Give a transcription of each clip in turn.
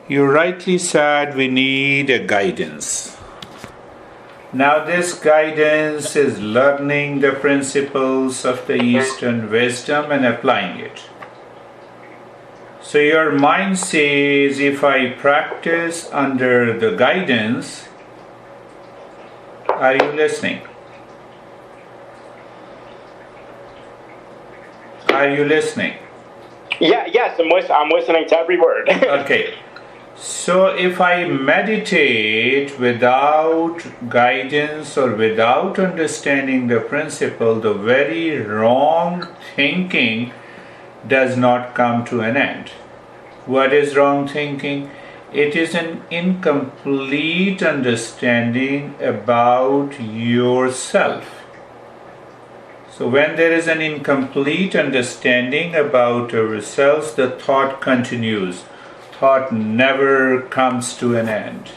You rightly said we need a guidance. Now, this guidance is learning the principles of the Eastern wisdom and applying it. So, your mind says, if I practice under the guidance, are you listening? Are you listening? Yes, I'm listening to every word. Okay. So if I meditate without guidance or without understanding the principle, the very wrong thinking does not come to an end. What is wrong thinking? It is an incomplete understanding about yourself. So when there is an incomplete understanding about ourselves, the thought continues. Thought never comes to an end.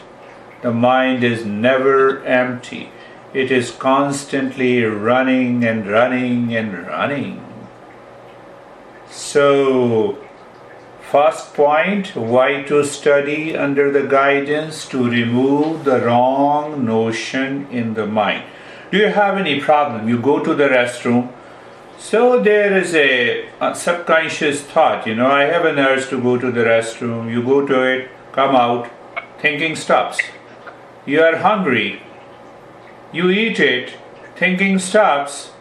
The mind is never empty. It is constantly running and running and running. So, first point, why to study under the guidance? To remove the wrong notion in the mind. Do you have any problem? You go to the restroom. So there is a subconscious thought, I have an urge to go to the restroom. You go to it, come out, thinking stops. You are hungry. You eat it, thinking stops.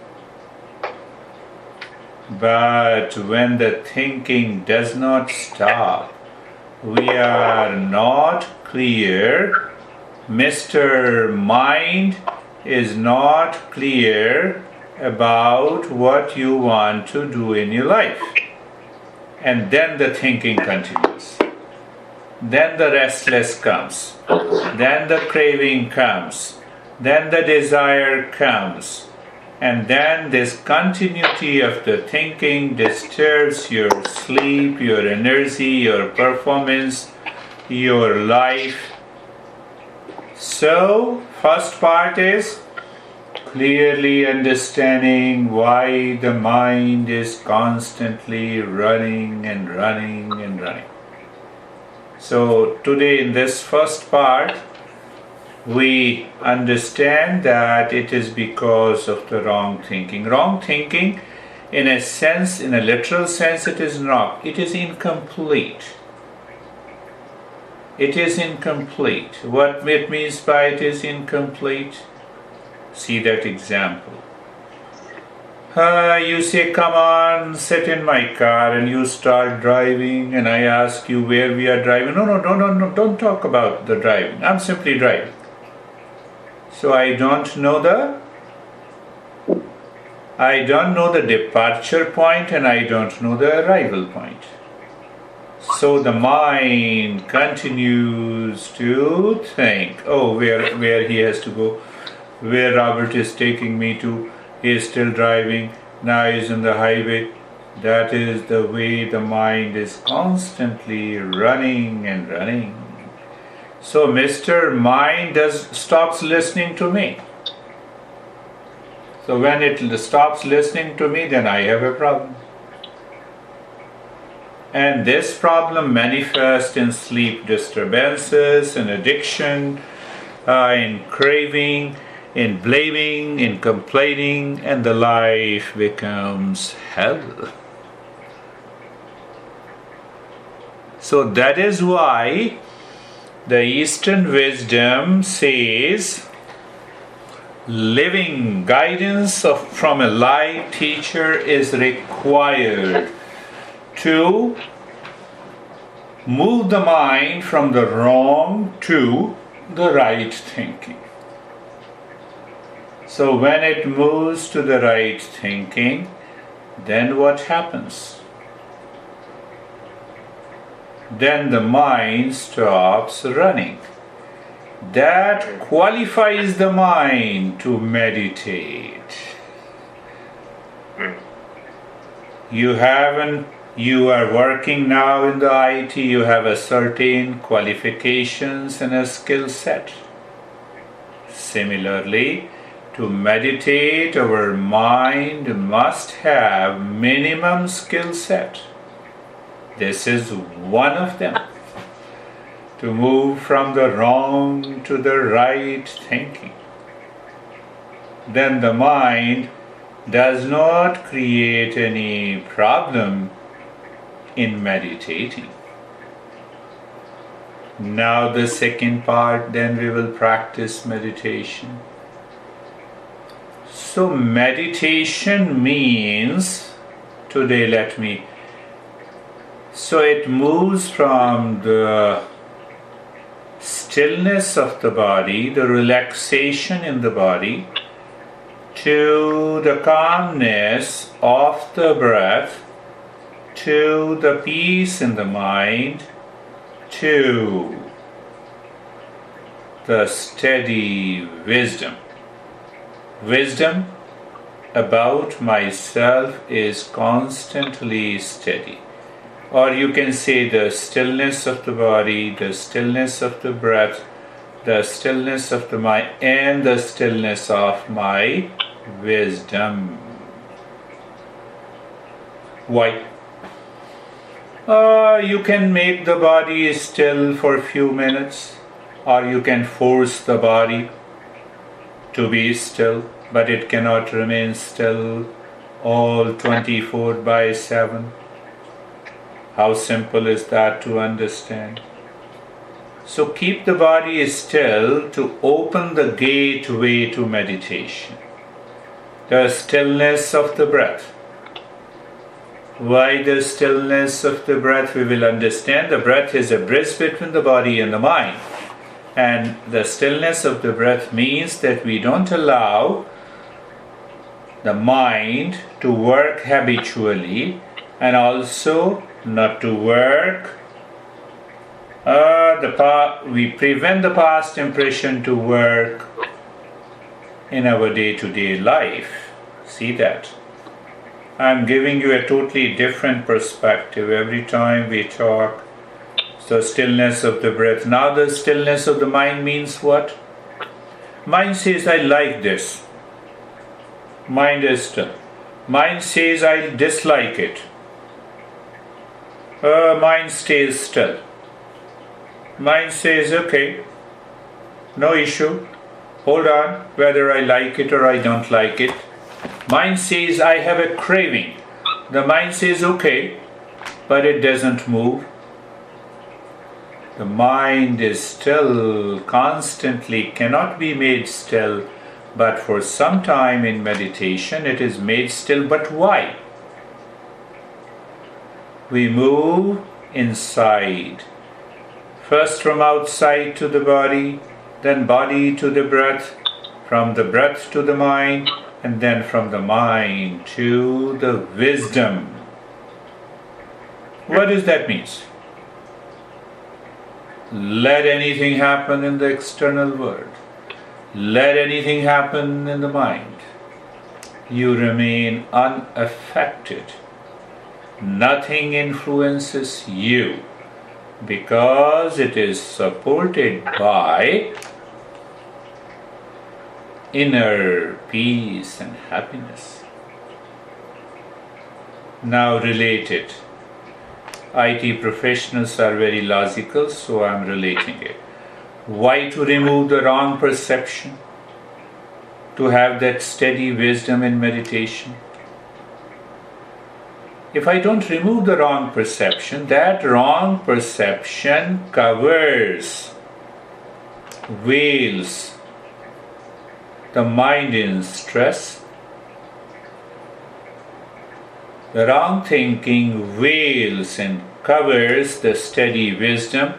But when the thinking does not stop, we are not clear. Mr. Mind is not clear about what you want to do in your life. And then the thinking continues. Then the restless comes. Then the craving comes. Then the desire comes. And then this continuity of the thinking disturbs your sleep, your energy, your performance, your life. So, first part is clearly understanding why the mind is constantly running and running and running. So today in this first part, we understand that it is because of the wrong thinking. Wrong thinking, in a sense, in a literal sense, it is wrong. It is incomplete. It is incomplete. What it means by it is incomplete? See that example. You say, come on, sit in my car, and you start driving, and I ask you where we are driving. No, don't talk about the driving. I'm simply driving. So I don't know the departure point, and I don't know the arrival point. So the mind continues to think, where he has to go, where Robert is taking me to, he is still driving, now he is on the highway. That is the way the mind is constantly running and running. So Mr. Mind stops listening to me. So when it stops listening to me, then I have a problem. And this problem manifests in sleep disturbances, in addiction, in craving, in blaming, in complaining, and the life becomes hell. So that is why the Eastern wisdom says living guidance from a live teacher is required to move the mind from the wrong to the right thinking. So when it moves to the right thinking, then what happens? Then the mind stops running. That qualifies the mind to meditate. You are working now in the IT, you have a certain qualifications and a skill set. Similarly, to meditate, our mind must have minimum skill set. This is one of them. to move from the wrong to the right thinking, then the mind does not create any problem in meditating. Now the second part, then we will practice meditation. So meditation means, today so it moves from the stillness of the body, the relaxation in the body, to the calmness of the breath, to the peace in the mind, to the steady wisdom. Wisdom about myself is constantly steady. Or you can say the stillness of the body, the stillness of the breath, the stillness of the mind, and the stillness of my wisdom. Why? You can make the body still for a few minutes, or you can force the body to be still, but it cannot remain still all 24/7. How simple is that to understand? So keep the body still to open the gateway to meditation. The stillness of the breath. Why the stillness of the breath? We will understand the breath is a bridge between the body and the mind. And the stillness of the breath means that we don't allow the mind to work habitually, and also not to work. We prevent the past impression to work in our day-to-day life. See that? I'm giving you a totally different perspective every time we talk. So stillness of the breath. Now the stillness of the mind means what? Mind says, I like this. Mind is still. Mind says, I dislike it. Mind stays still. Mind says, okay, no issue. Hold on, whether I like it or I don't like it. Mind says, I have a craving. The mind says, okay, but it doesn't move. The mind is still, constantly, cannot be made still, but for some time in meditation it is made still. But why? We move inside. First from outside to the body, then body to the breath, from the breath to the mind, and then from the mind to the wisdom. What does that mean? Let anything happen in the external world. Let anything happen in the mind. You remain unaffected. Nothing influences you because it is supported by inner peace and happiness. Now related. IT professionals are very logical, so I am relating it. Why to remove the wrong perception? To have that steady wisdom in meditation. If I don't remove the wrong perception, that wrong perception covers, veils the mind in stress. The wrong thinking veils and covers the steady wisdom.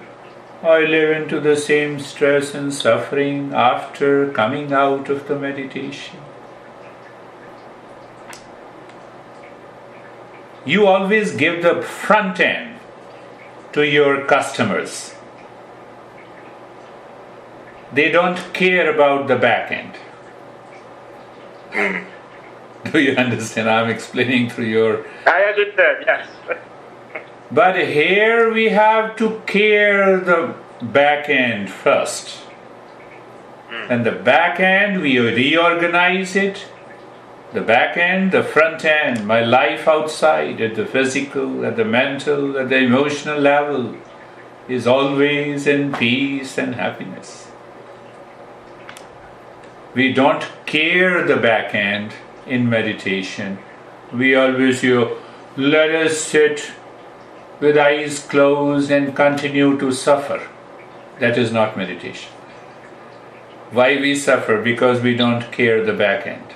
I live into the same stress and suffering after coming out of the meditation. You always give the front end to your customers. They don't care about the back end. Do you understand? I'm explaining through your... I understand, yes. But here we have to care the back end first. And the back end, we reorganize it. The back end, the front end, my life outside, at the physical, at the mental, at the emotional level. is always in peace and happiness. We don't care the back end in meditation. We always let us sit with eyes closed and continue to suffer. That is not meditation. Why we suffer? Because we don't care the back end.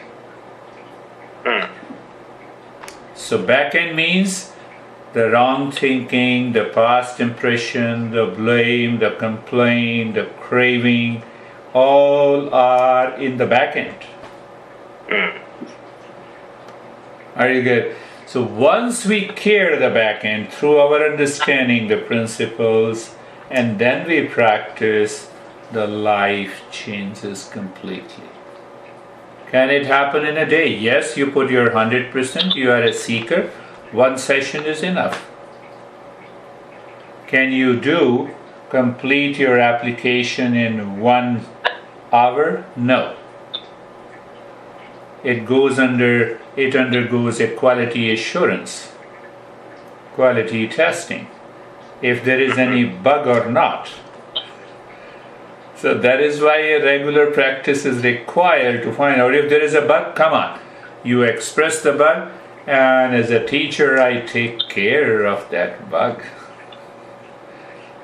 So back end means the wrong thinking, the past impression, the blame, the complaint, the craving, all are in the back end. Are you good? So once we care the back end through our understanding the principles and then we practice, the life changes completely. Can it happen in a day? Yes, you put your 100%, you are a seeker. One session is enough. Can you complete your application in 1 hour? No. It undergoes a quality assurance, quality testing, if there is any bug or not. So that is why a regular practice is required to find out if there is a bug. Come on, you express the bug, and as a teacher I take care of that bug.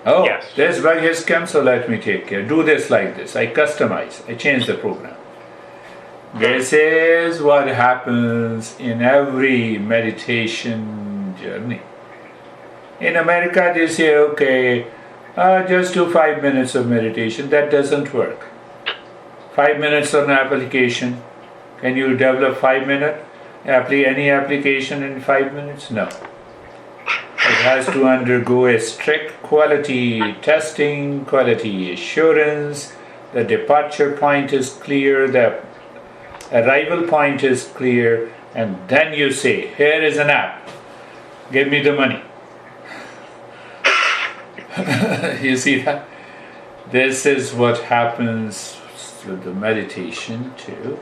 Oh, yes. This bug has come, so let me take care. Do this like this. I customize. I change the program. This is what happens in every meditation journey. In America, they say, okay, just do 5 minutes of meditation. That doesn't work. 5 minutes on application. Can you develop 5 minute any application in 5 minutes? No. It has to undergo a strict quality testing, quality assurance. The departure point is clear. The arrival point is clear. And then you say, here is an app. Give me the money. You see that? This is what happens with the meditation too.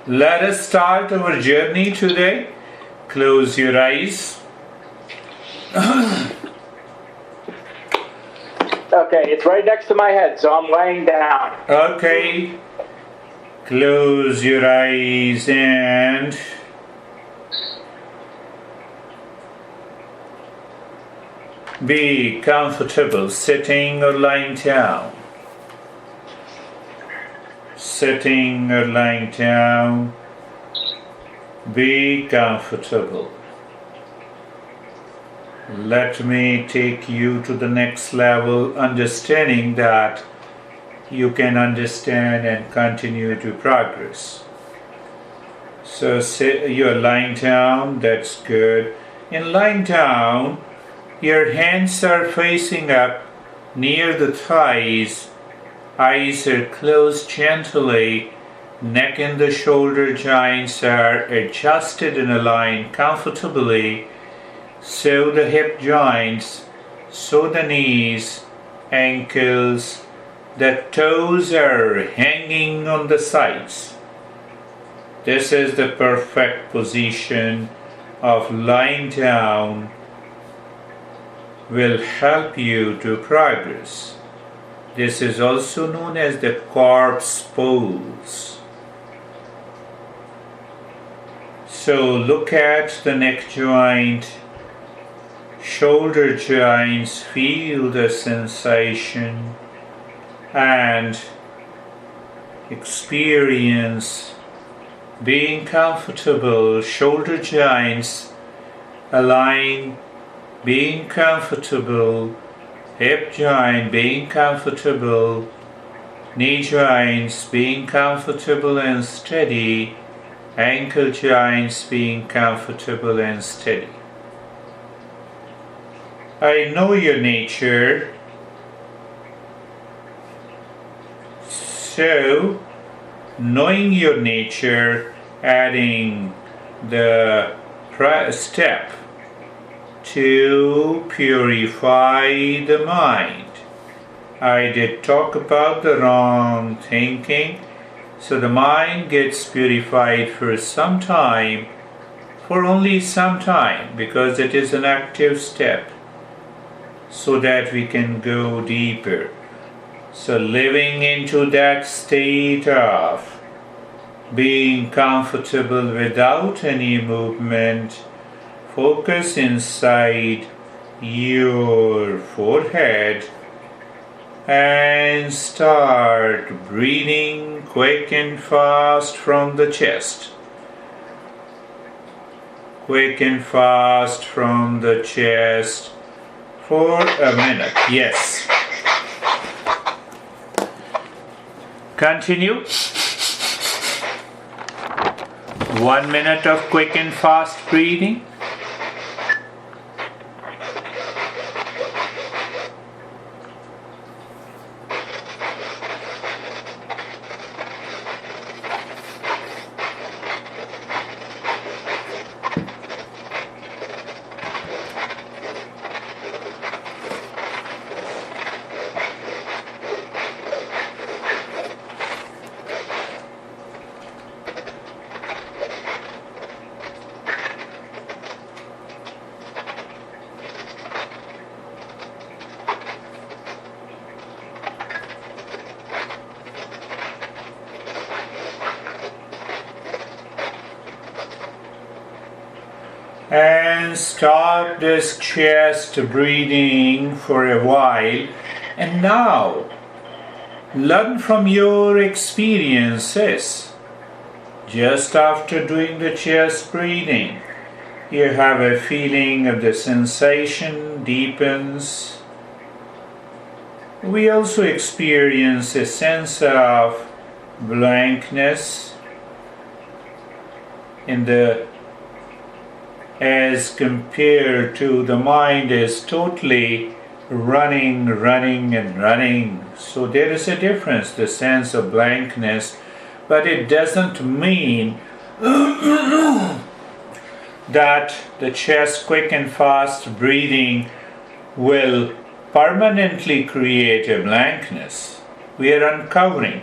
Let us start our journey today. Close your eyes. Okay, it's right next to my head, so I'm laying down. Okay. Close your eyes and be comfortable sitting or lying down. Sitting or lying down, be comfortable. Let me take you to the next level, understanding that you can understand and continue to progress. So you're lying down, that's good. In lying down, your hands are facing up near the thighs. Eyes are closed gently. Neck and the shoulder joints are adjusted and aligned comfortably. So the hip joints, so the knees, ankles, the toes are hanging on the sides. This is the perfect position of lying down. Will help you to progress. This is also known as the corpse pose. So look at the neck joint, shoulder joints, feel the sensation and experience being comfortable, shoulder joints align, being comfortable, hip joint being comfortable, knee joints being comfortable and steady, ankle joints being comfortable and steady. I know your nature, so knowing your nature, adding the step to purify the mind. I did talk about the wrong thinking, so the mind gets purified for some time for only some time, because it is an active step, so that we can go deeper. So living into that state of being comfortable without any movement, focus inside your forehead and start breathing quick and fast from the chest. Quick and fast from the chest for a minute. Yes. Continue. 1 minute of quick and fast breathing. And stop this chest breathing for a while. And now, learn from your experiences. Just after doing the chest breathing, you have a feeling of the sensation deepens. We also experience a sense of blankness in the as compared to the mind is totally running. So there is a difference, the sense of blankness, but it doesn't mean that the chest quick and fast breathing will permanently create a blankness. We are uncovering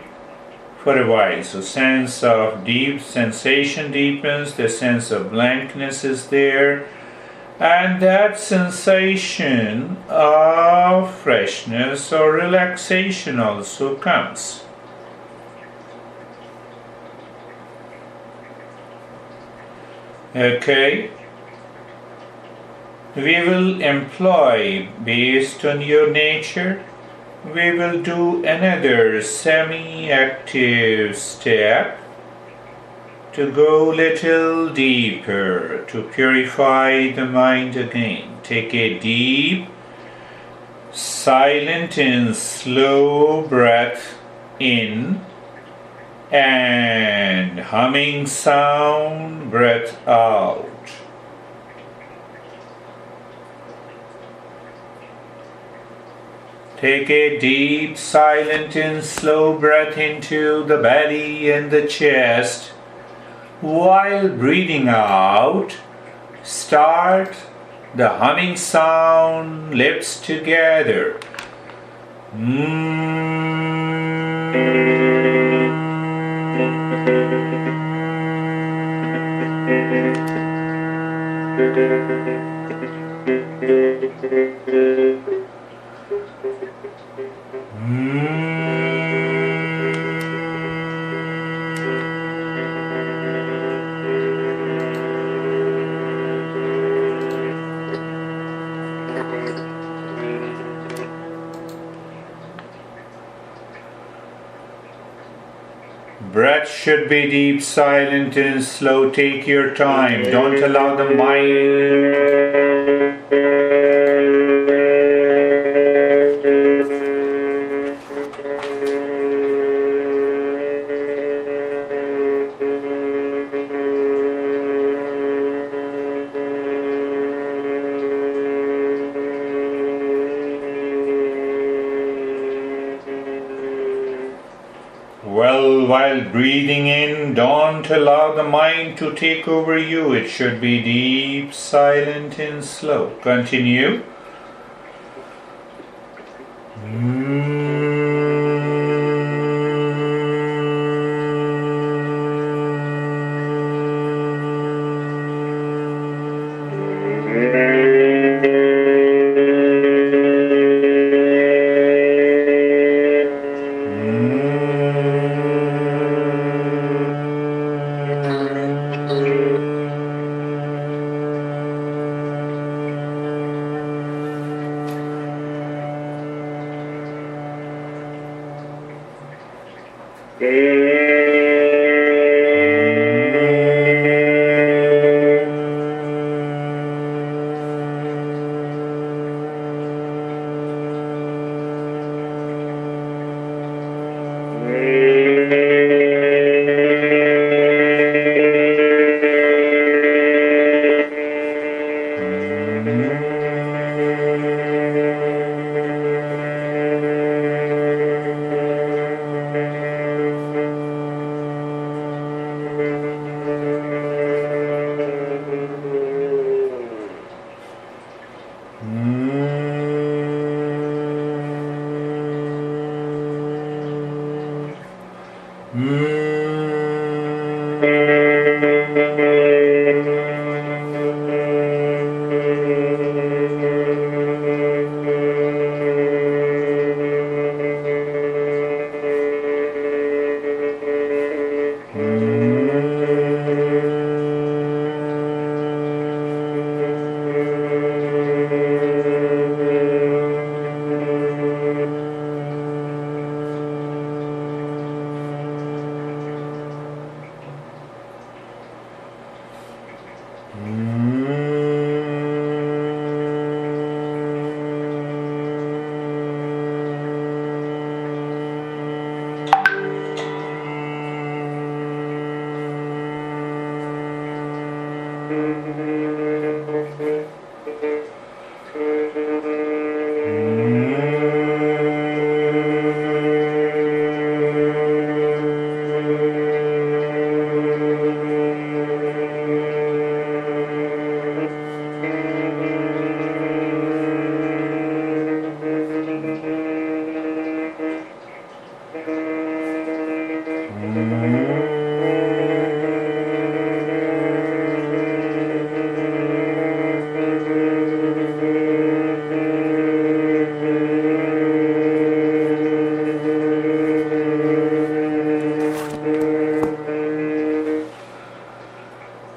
for a while. So sense of deep sensation deepens, the sense of blankness is there, and that sensation of freshness or relaxation also comes. Okay, we will employ, based on your nature, we will do another semi-active step to go little deeper, to purify the mind again. Take a deep, silent and slow breath in, and humming sound breath out. Take a deep, silent and slow breath into the belly and the chest. While breathing out, start the humming sound, lips together. Breath should be deep, silent and slow. Take your time. Don't allow the mind while breathing in, don't allow the mind to take over you. It should be deep, silent and slow. Continue.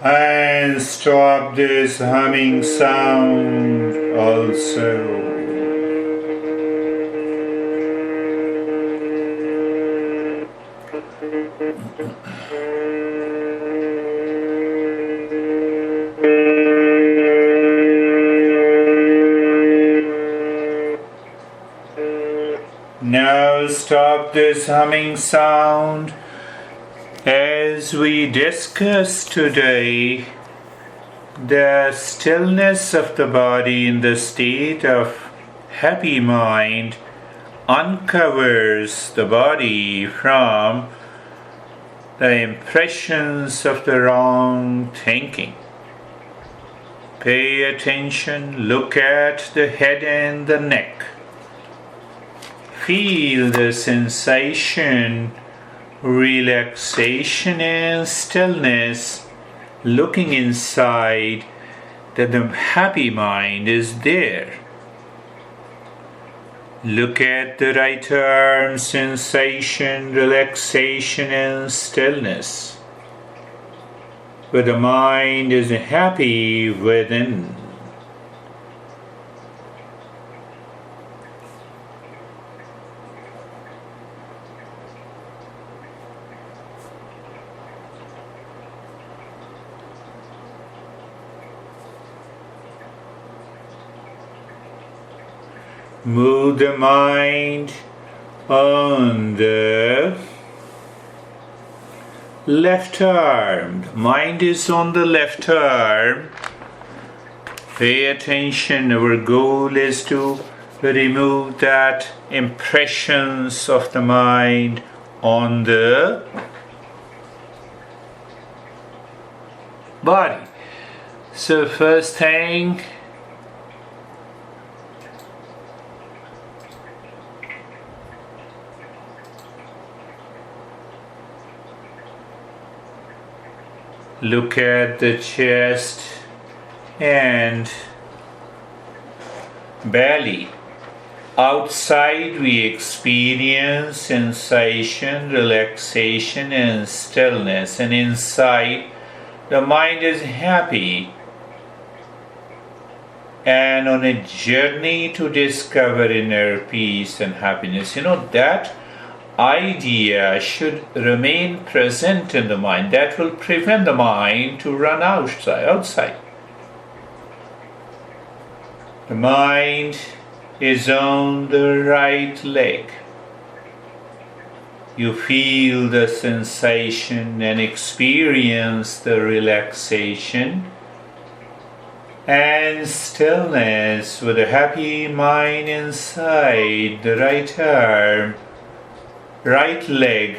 And stop this humming sound also. Now stop this humming sound. As we discussed today, the stillness of the body in the state of happy mind uncovers the body from the impressions of the wrong thinking. Pay attention, look at the head and the neck. Feel the sensation, relaxation and stillness, looking inside that the happy mind is there. Look at the right arm, sensation, relaxation and stillness, where the mind is happy within. Move the mind on the left arm. The mind is on the left arm. Pay attention. Our goal is to remove that impressions of the mind on the body. So first thing, look at the chest and belly. Outside we experience sensation, relaxation and stillness, and inside the mind is happy and on a journey to discover inner peace and happiness. You know that idea should remain present in the mind. That will prevent the mind to run outside. The mind is on the right leg. You feel the sensation and experience the relaxation and stillness with a happy mind inside the right arm, right leg,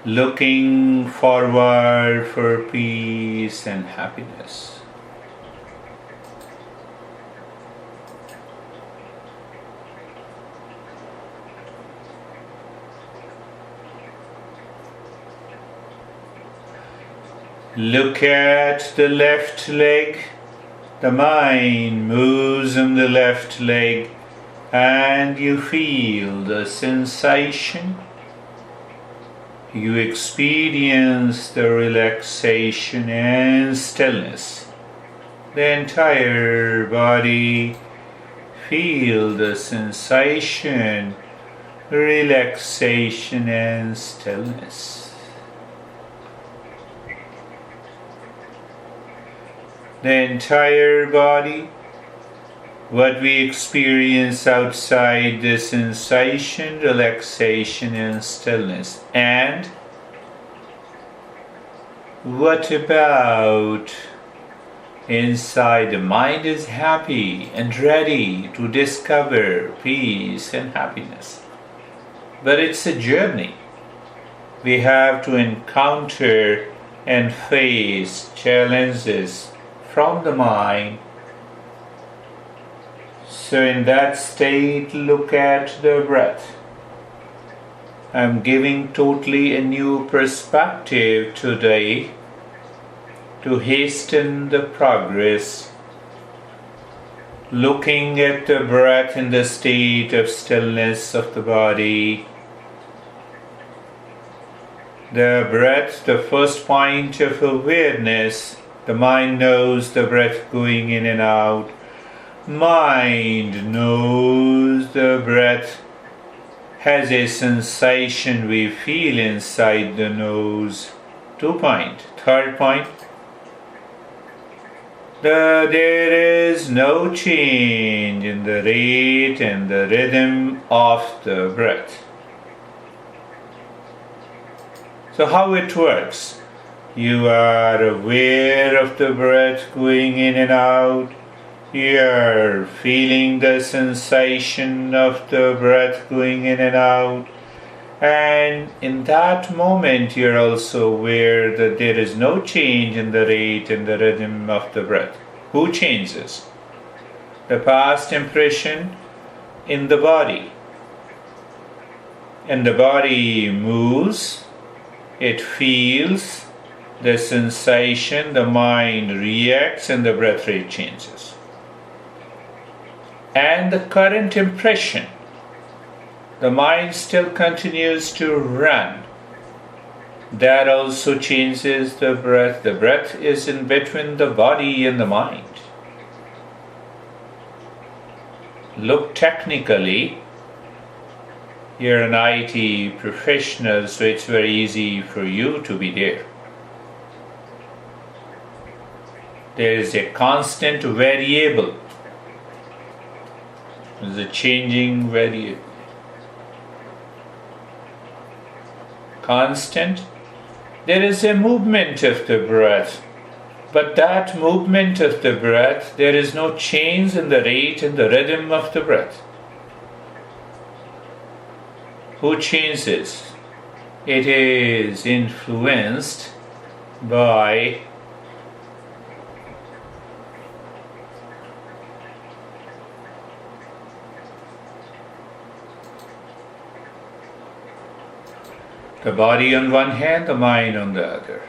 looking forward for peace and happiness. Look at the left leg. The mind moves on the left leg and you feel the sensation. You experience the relaxation and stillness. The entire body feel the sensation, relaxation and stillness. The entire body, what we experience outside the sensation, relaxation and stillness. And what about inside? The mind is happy and ready to discover peace and happiness. But it's a journey. We have to encounter and face challenges from the mind. So in that state, look at the breath. I'm giving totally a new perspective today to hasten the progress. Looking at the breath in the state of stillness of the body. The breath, the first point of awareness. The mind knows the breath going in and out. Mind knows the breath has a sensation we feel inside the nose. 2 point. Third point. There is no change in the rate and the rhythm of the breath. So how it works? You are aware of the breath going in and out. You are feeling the sensation of the breath going in and out. And in that moment, you are also aware that there is no change in the rate and the rhythm of the breath. Who changes? The past impression in the body. And the body moves, it feels the sensation, the mind reacts and the breath rate changes. And the current impression, the mind still continues to run. That also changes the breath. The breath is in between the body and the mind. Look technically, you're an IT professional, so it's very easy for you to be there. There is a constant variable. There is a changing variable. Constant. There is a movement of the breath. But that movement of the breath, there is no change in the rate and the rhythm of the breath. Who changes? It is influenced by the body on one hand, the mind on the other.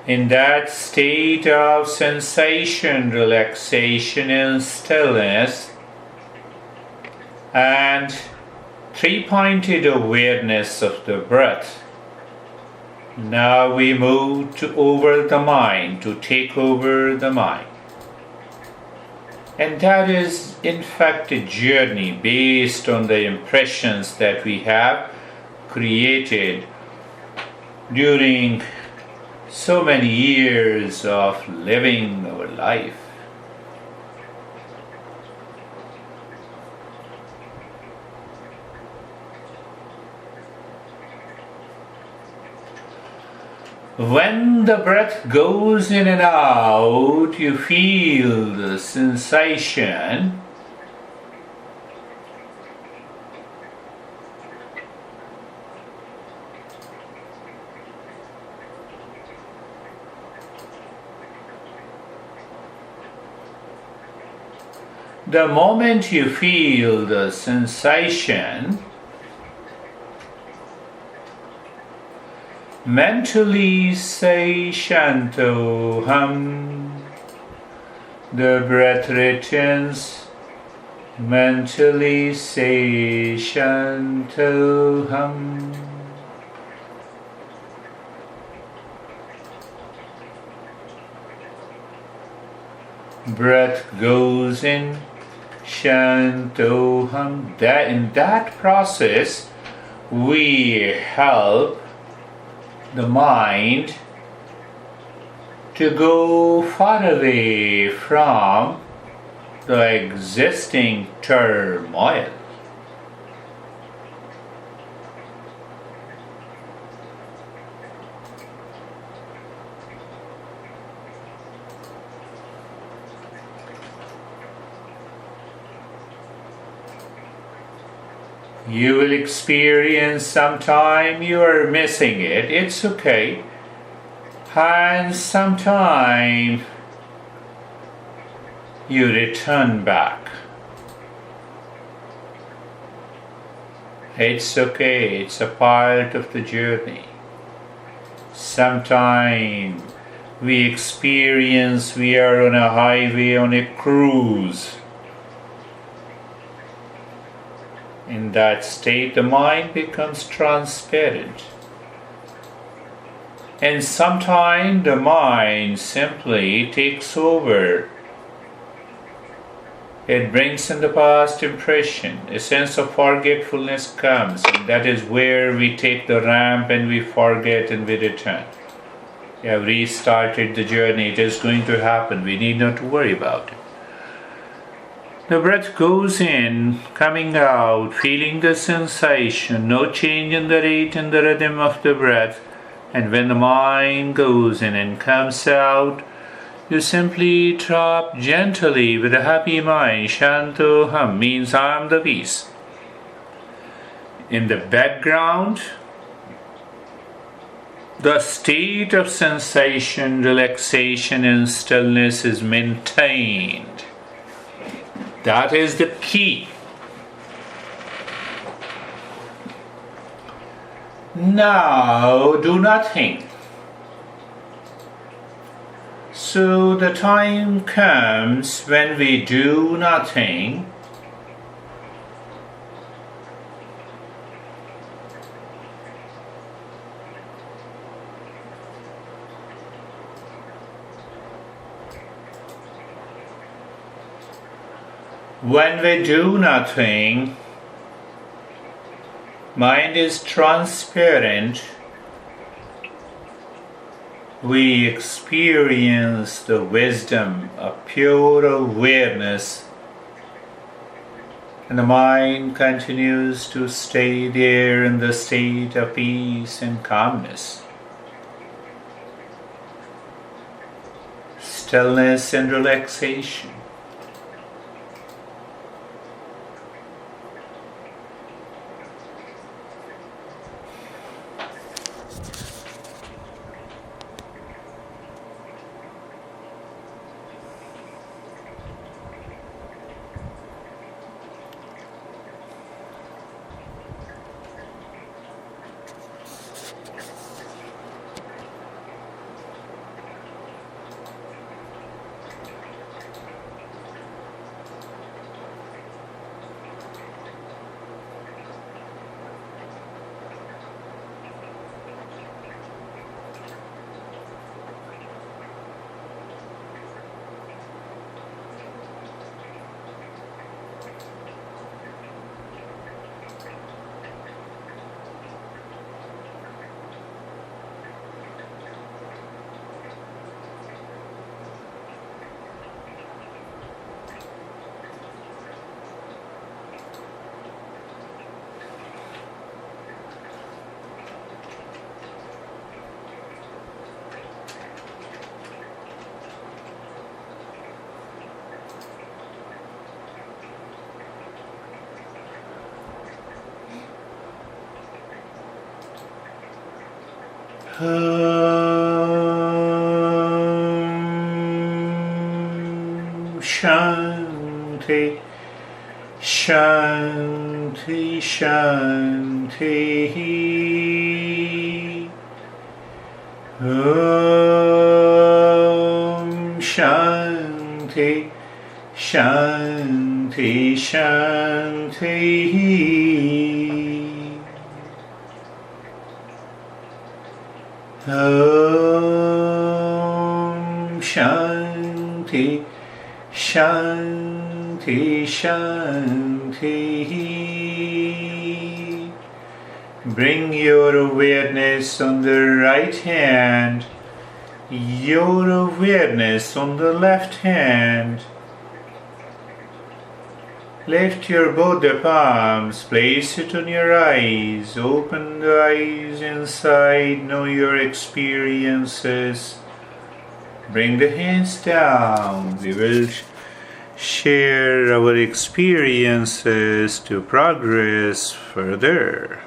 In that state of sensation, relaxation and stillness, and three-pointed awareness of the breath, Now we move to over the mind, to take over the mind. And that is in fact a journey based on the impressions that we have created during so many years of living our life. When the breath goes in and out, you feel the sensation. The moment you feel the sensation, mentally say Shanto Hum. The breath returns. Mentally say Shanto Hum. Breath goes in. Shanto Hum. In that process, we help the mind to go far away from the existing turmoil. You will experience sometime you are missing it, it's okay. And sometime you return back. It's okay, it's a part of the journey. Sometime we experience we are on a highway, on a cruise. In that state, the mind becomes transparent. And sometimes the mind simply takes over. It brings in the past impression. A sense of forgetfulness comes, and that is where we take the ramp and we forget and we return. We have restarted the journey. It is going to happen. We need not to worry about it. The breath goes in, coming out, feeling the sensation, no change in the rate and the rhythm of the breath. And when the mind goes in and comes out, you simply drop gently with a happy mind. Shanto Hum means I am the peace. In the background, the state of sensation, relaxation, and stillness is maintained. That is the key. Now do nothing. So the time comes when we do nothing. When we do nothing, mind is transparent. We experience the wisdom of pure awareness, and the mind continues to stay there in the state of peace and calmness, stillness and relaxation. Shanti, Shanti, Shanti. Shanti, Shanti, Shanti. Shanti, Shanti, Shanti. Bring your awareness on the right hand, your awareness on the left hand. Lift your both the palms, place it on your eyes, open the eyes inside, know your experiences. Bring the hands down. We will share our experiences to progress further.